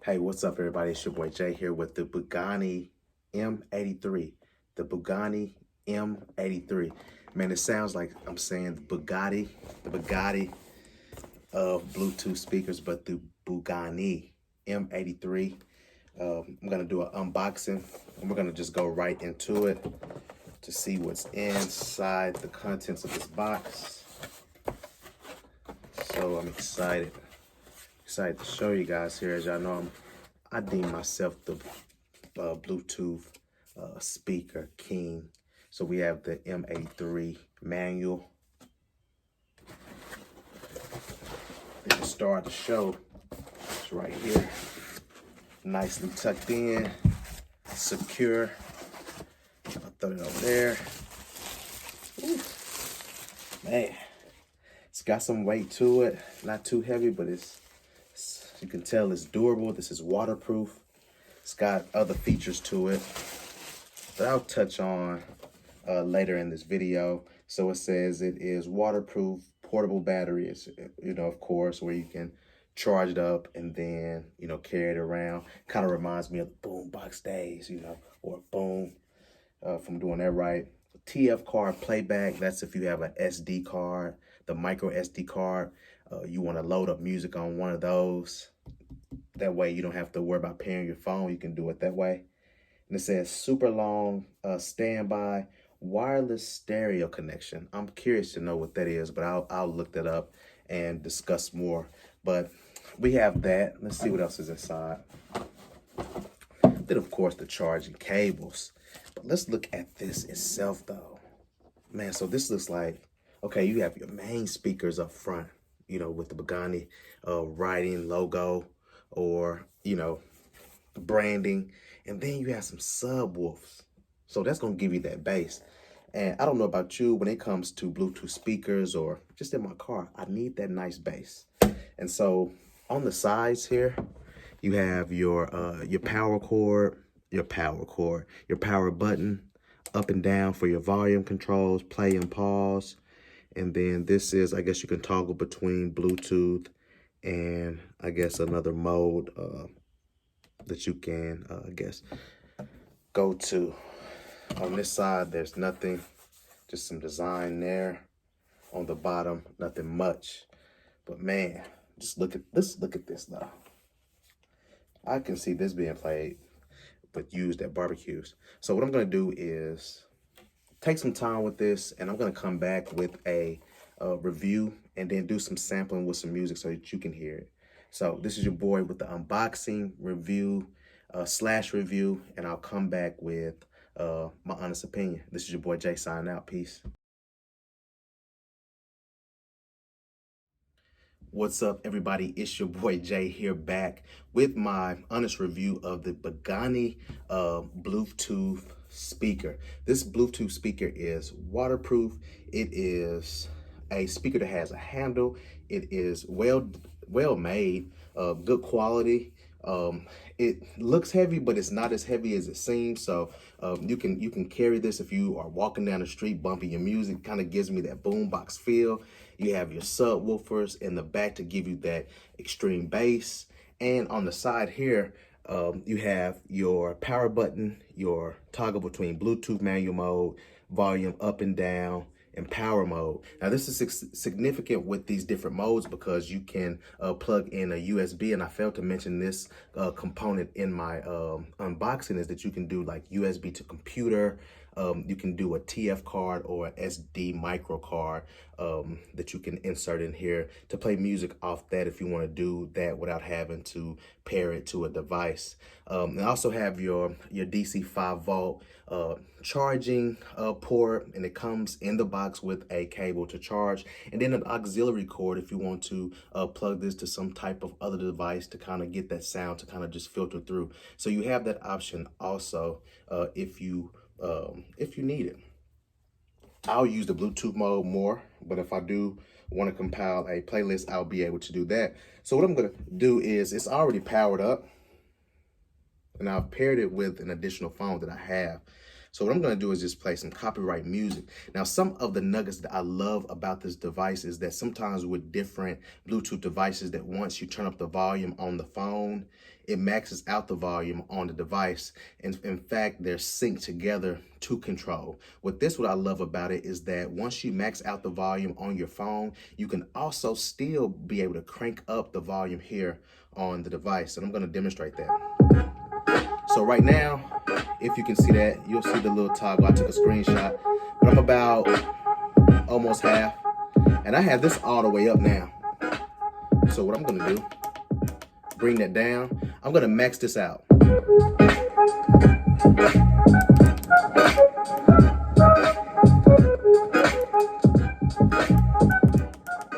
Hey, what's up, everybody? It's your boy Jay here with the Bugani M83. The Bugani M83. Man, it sounds like I'm saying the Bugatti of Bluetooth speakers, but the Bugani M83. I'm gonna do an unboxing, and we're gonna just go right into it to see what's inside the contents of this box. So I'm excited to show you guys here. As y'all know, I deem myself the Bluetooth speaker king. So we have the M83 manual. Then to start the show, it's right here, nicely tucked in, secure. I'll throw it over there. Ooh. Man, it's got some weight to it. Not too heavy, but it's you can tell it's durable. This is waterproof. It's got other features to it that I'll touch on later in this video. So it says it is waterproof, portable batteries, of course, where you can charge it up and then, carry it around. Kind of reminds me of the boombox days, or boom, from doing that right. TF card playback, that's if you have an SD card, the micro SD card. You want to load up music on one of those. That way you don't have to worry about pairing your phone. You can do it that way. And it says super long standby wireless stereo connection. I'm curious to know what that is, but I'll look that up and discuss more. But we have that. Let's see what else is inside. Then, of course, the charging cables. But let's look at this itself, though. Man, so this looks like, okay, you have your main speakers up front, with the Bugani writing logo or, branding. And then you have some subwoofers. So that's going to give you that bass. And I don't know about you, when it comes to Bluetooth speakers or just in my car, I need that nice bass. And so on the sides here, you have your power cord, your power button, up and down for your volume controls, play and pause. And then this is, I guess you can toggle between Bluetooth and I guess another mode that you can, I guess, go to. On this side, there's nothing, just some design there. On the bottom, nothing much. But man, look at this now. I can see this being played, but used at barbecues. So what I'm gonna do is take some time with this, and I'm gonna come back with a review and then do some sampling with some music so that you can hear it. So this is your boy with the unboxing review / review, and I'll come back with my honest opinion. This is your boy Jay signing out. Peace. What's up, everybody? It's your boy Jay here, back with my honest review of the Bugani Bluetooth speaker. This Bluetooth speaker is waterproof. It is a speaker that has a handle. It is well made, good quality. It looks heavy, but it's not as heavy as it seems. So you can carry this if you are walking down the street bumping your music. Kind of gives me that boombox feel. You have your subwoofers in the back to give you that extreme bass. And on the side here, you have your power button, your toggle between Bluetooth manual mode, volume up and down, and power mode. Now this is significant with these different modes because you can plug in a USB, and I failed to mention this component in my unboxing, is that you can do like USB to computer. You can do a TF card or an SD micro card that you can insert in here to play music off that if you want to do that without having to pair it to a device. And also have your DC 5-volt charging port, and it comes in the box with a cable to charge, and then an auxiliary cord if you want to plug this to some type of other device to kind of get that sound to kind of just filter through. So you have that option also if you need it. I'll use the Bluetooth mode more, but if I do want to compile a playlist, I'll be able to do that. So what I'm going to do is, it's already powered up, and I've paired it with an additional phone that I have. So what I'm going to do is just play some copyright music. Now, some of the nuggets that I love about this device is that sometimes with different Bluetooth devices, that once you turn up the volume on the phone, it maxes out the volume on the device. And in fact, they're synced together to control. With this, what I love about it is that once you max out the volume on your phone, you can also still be able to crank up the volume here on the device. And I'm going to demonstrate that. So right now, if you can see that, you'll see the little toggle. I took a screenshot, but I'm about almost half. And I have this all the way up now. So what I'm going to do, bring that down. I'm going to max this out.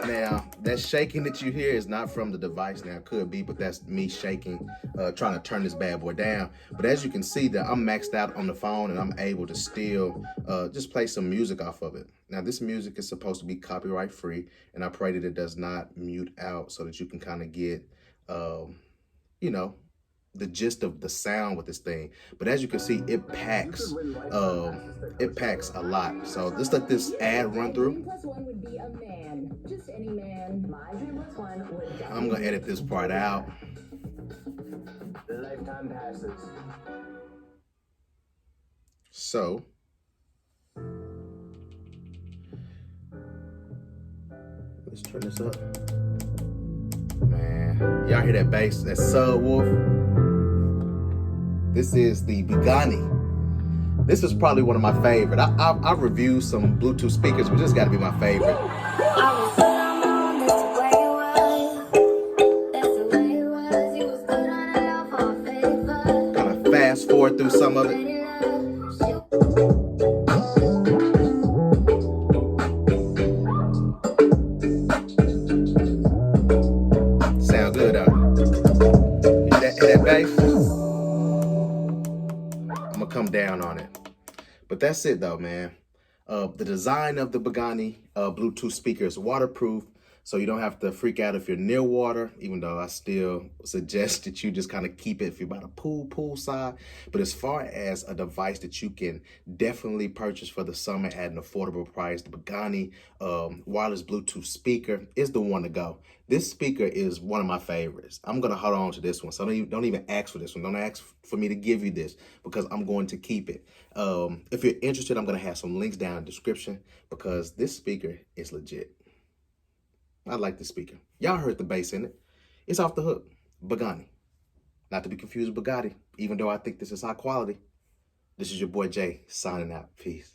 Now, that shaking that you hear is not from the device. Now, it could be, but that's me shaking, trying to turn this bad boy down. But as you can see, that I'm maxed out on the phone, and I'm able to still just play some music off of it. Now, this music is supposed to be copyright free, and I pray that it does not mute out, so that you can kind of get, you know, the gist of the sound with this thing. But as you can see, it packs a lot. So let's let this ad run through. I'm gonna edit this part out. So let's turn this up. Man, y'all hear that bass, that subwoofer? This is the Bugani. This is probably one of my favorite. I reviewed some Bluetooth speakers, but this got to be my favorite. Kind of fast forward through some of it. Sound good, huh? Hear that bass? I'm gonna come down on it. But that's it though, man. The design of the Bugani Bluetooth speaker is waterproof, so you don't have to freak out if you're near water, even though I still suggest that you just kind of keep it if you're by the poolside. But as far as a device that you can definitely purchase for the summer at an affordable price, the Bugani wireless Bluetooth speaker is the one to go. This speaker is one of my favorites. I'm going to hold on to this one. So don't even ask for this one. Don't ask for me to give you this, because I'm going to keep it. If you're interested, I'm going to have some links down in the description, because this speaker is legit. I like this speaker. Y'all heard the bass in it. It's off the hook. Bugani. Not to be confused with Bugatti, even though I think this is high quality. This is your boy Jay signing out. Peace.